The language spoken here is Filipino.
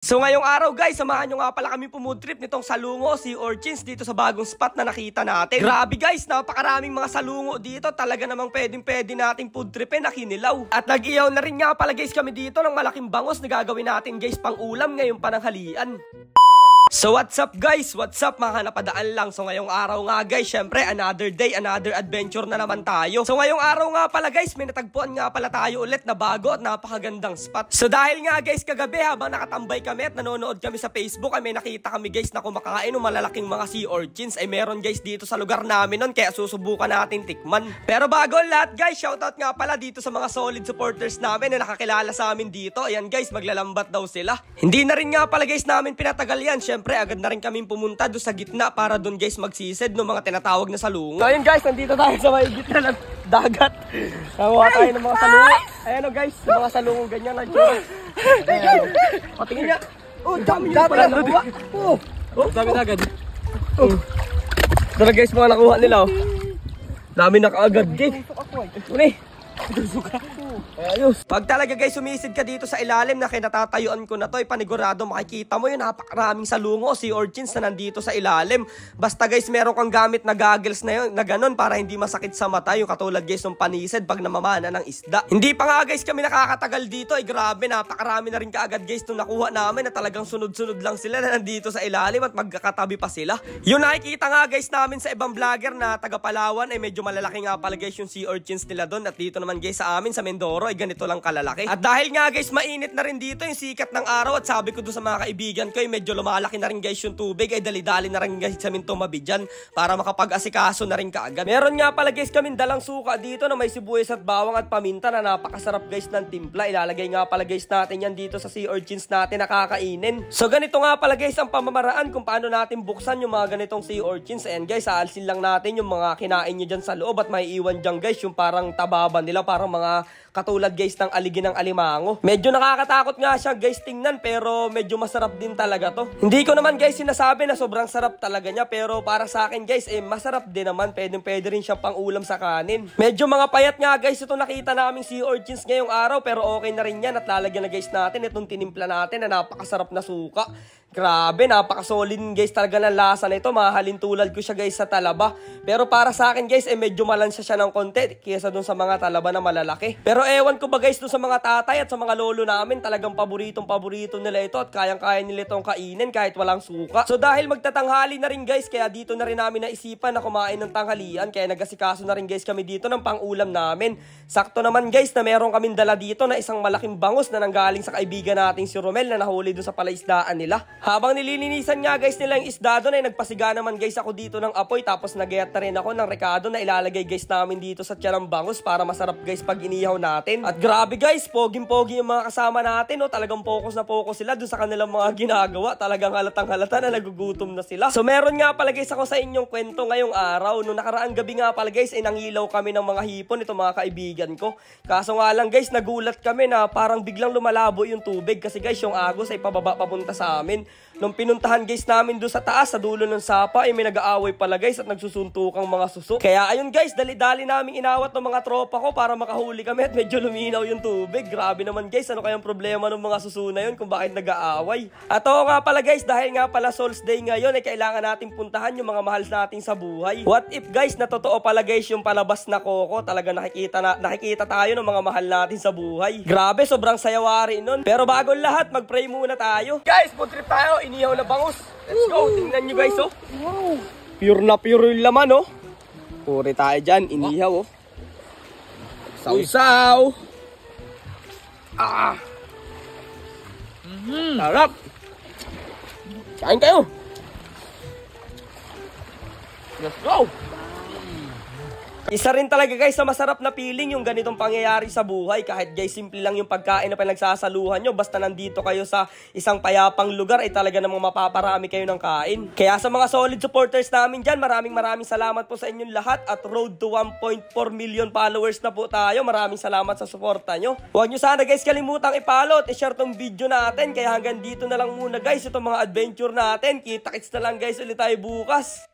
So ngayong araw guys, samahan nyo nga pala kami pumutrip nitong salungo, Sea Urchins dito sa bagong spot na nakita natin. Grabe guys, napakaraming mga salungo dito. Talaga namang pwede nating food tripin na kinilaw. At nag-iyaw na rin nga pala guys kami dito ng malaking bangos na gagawin natin guys pang ulam ngayong pananghalian. So what's up guys? What's up mga napadaan lang? So ngayong araw nga guys, syempre another day, another adventure na naman tayo. So ngayong araw nga pala guys, may natagpuan nga pala tayo ulit na bago at napakagandang spot. So dahil nga guys kagabi habang nakatambay kami at nanonood kami sa Facebook ay may nakita kami guys na kumakain ng malalaking mga sea urchins. Ay meron guys dito sa lugar namin nun, kaya susubukan natin tikman. Pero bago ang lahat guys, shoutout nga pala dito sa mga solid supporters namin na nakakilala sa amin dito. Ayan guys, maglalambat daw sila. Hindi na rin nga pala guys namin pinatagal yan. Siyempre, agad na rin kaming pumunta doon sa gitna para doon guys magsisid ng mga tinatawag na salungo. So ayun guys, nandito tayo sa may gitna ng dagat. Nakuha tayo ng mga salungo. Ayan o guys, mga salungo ganyan na dyan. O tingin niya. Oh, dami pala nakuha. Dami na agad. Tara guys, mga nakuha nila. Dami na kaagad guys. Uni. Ayos. Pag talaga guys sumisid ka dito sa ilalim na kinatatayuan ko na to, panigurado makikita mo yung napakaraming salungo o sea urchins na nandito sa ilalim. Basta guys meron kang gamit na goggles na yun na ganun para hindi masakit sa mata, yung katulad guys ng panisid pag namamana ng isda. Hindi pa nga guys kami nakakatagal dito, ay grabe napakarami na rin kaagad guys nung nakuha namin na talagang sunod-sunod lang sila na nandito sa ilalim at magkakatabi pa sila. Yung nakikita nga guys namin sa ibang vlogger na taga Palawan ay medyo malalaki nga pala guys yung sea urchins nila doon, at dito naman guys sa amin sa Mindoro ay ganito lang kalalaki. At dahil nga guys mainit na rin dito yung sikat ng araw at sabi ko doon sa mga kaibigan ko ay medyo lumalaki na rin guys yung tubig, ay dali-dali na rin guys sa tumabi dyan para makapag-asikaso na rin kaagad. Meron nga pala guys kaming dalang suka dito na may sibuyas at bawang at paminta na napakasarap guys ng timpla. Ilalagay nga pala guys natin yan dito sa sea urchins natin na kakainin. So ganito nga pala guys ang pamamaraan kung paano natin buksan yung mga ganitong sea urchins. Ayan guys, aalsin lang natin yung mga kinain nyo dyan sa loob at may iwan dyan guys yung parang tababa nila, parang mga katulad guys ng aligi ng alimango. Medyo nakakatakot nga siya guys tingnan, pero medyo masarap din talaga to. Hindi ko naman guys sinasabi na sobrang sarap talaga niya, pero para sa akin guys masarap din naman. Pwede rin siya pang ulam sa kanin. Medyo mga payat nga guys ito nakita naming sea urchins ngayong araw, pero okay na rin yan at lalagyan na guys natin itong tinimpla natin na napakasarap na suka. Grabe, napakasolid guys talaga ng lasa na ito. Mahalin tulad ko siya guys sa talaba. Pero para sa akin guys medyo malansya siya ng konti kaysa dun sa mga talaba na malalaki. Pero ewan ko ba guys dun sa mga tatay at sa mga lolo namin, talagang paborito nila ito at kayang-kaya nila itong kainin kahit walang suka. So dahil magtatanghali na rin guys, kaya dito na rin namin naisipan na kumain ng tanghalian. Kaya nagasikaso na rin guys kami dito ng pang-ulam namin. Sakto naman guys na meron kaming dala dito na isang malaking bangus na nanggaling sa kaibigan nating si Romel na nahuli dun sa palaisdaan nila. Habang nililinisan nga guys nila yung isda doon ay nagpasiga naman guys ako dito ng apoy, tapos nagayat na rin ako ng rekado na ilalagay guys namin dito sa tiyan ng bangus para masarap guys pag inihaw natin. At grabe guys, poging-pogi yung mga kasama natin, no? Talagang focus na focus sila doon sa kanilang mga ginagawa. Talagang halatang halata na nagugutom na sila. So meron nga pala guys ako sa inyong kwento ngayong araw. Noong nakaraang gabi nga pala guys ay nangilaw kami ng mga hipon, ito mga kaibigan ko. Kaso nga lang guys nagulat kami na parang biglang lumalabo yung tubig kasi guys yung agos ay pababa papunta sa amin. Nung pinuntahan guys namin doon sa taas, sa dulo ng sapa, ay may nag-aaway pala guys at nagsusuntukang mga suso. Kaya ayun guys, dali-dali namin inawat ng mga tropa ko para makahuli kami at medyo luminaw yung tubig. Grabe naman guys, ano kayang problema ng mga suso na yun kung bakit nag-aaway. At oo nga pala guys, dahil nga pala Souls Day ngayon, ay kailangan nating puntahan yung mga mahal nating sa buhay. What if guys, na totoo pala guys yung palabas na Coco, talaga nakikita tayo ng mga mahal natin sa buhay. Grabe, sobrang sayawari nun. Pero bago lahat, mag-pray muna tayo. Guys, food trip tayo. Inihaw na bangus. Let's go. Tingnan nyo guys, oh. Wow. Pure na pure yung laman, oh. Puri tayo dyan. Inihaw, oh. Sausaw. Sarap. Kain kayo. Let's go. Isa rin talaga guys sa masarap na feeling yung ganitong pangyayari sa buhay. Kahit guys simple lang yung pagkain na pinagsasaluhan nyo, basta nandito kayo sa isang payapang lugar ay talaga namang mapaparami kayo ng kain. Kaya sa mga solid supporters namin dyan, maraming salamat po sa inyong lahat. At road to 1.4 million followers na po tayo. Maraming salamat sa suporta nyo. Huwag nyo sana guys kalimutang i-follow at i-share tong video natin. Kaya hanggang dito na lang muna guys itong mga adventure natin. Kita-kits na lang guys ulit tayo bukas.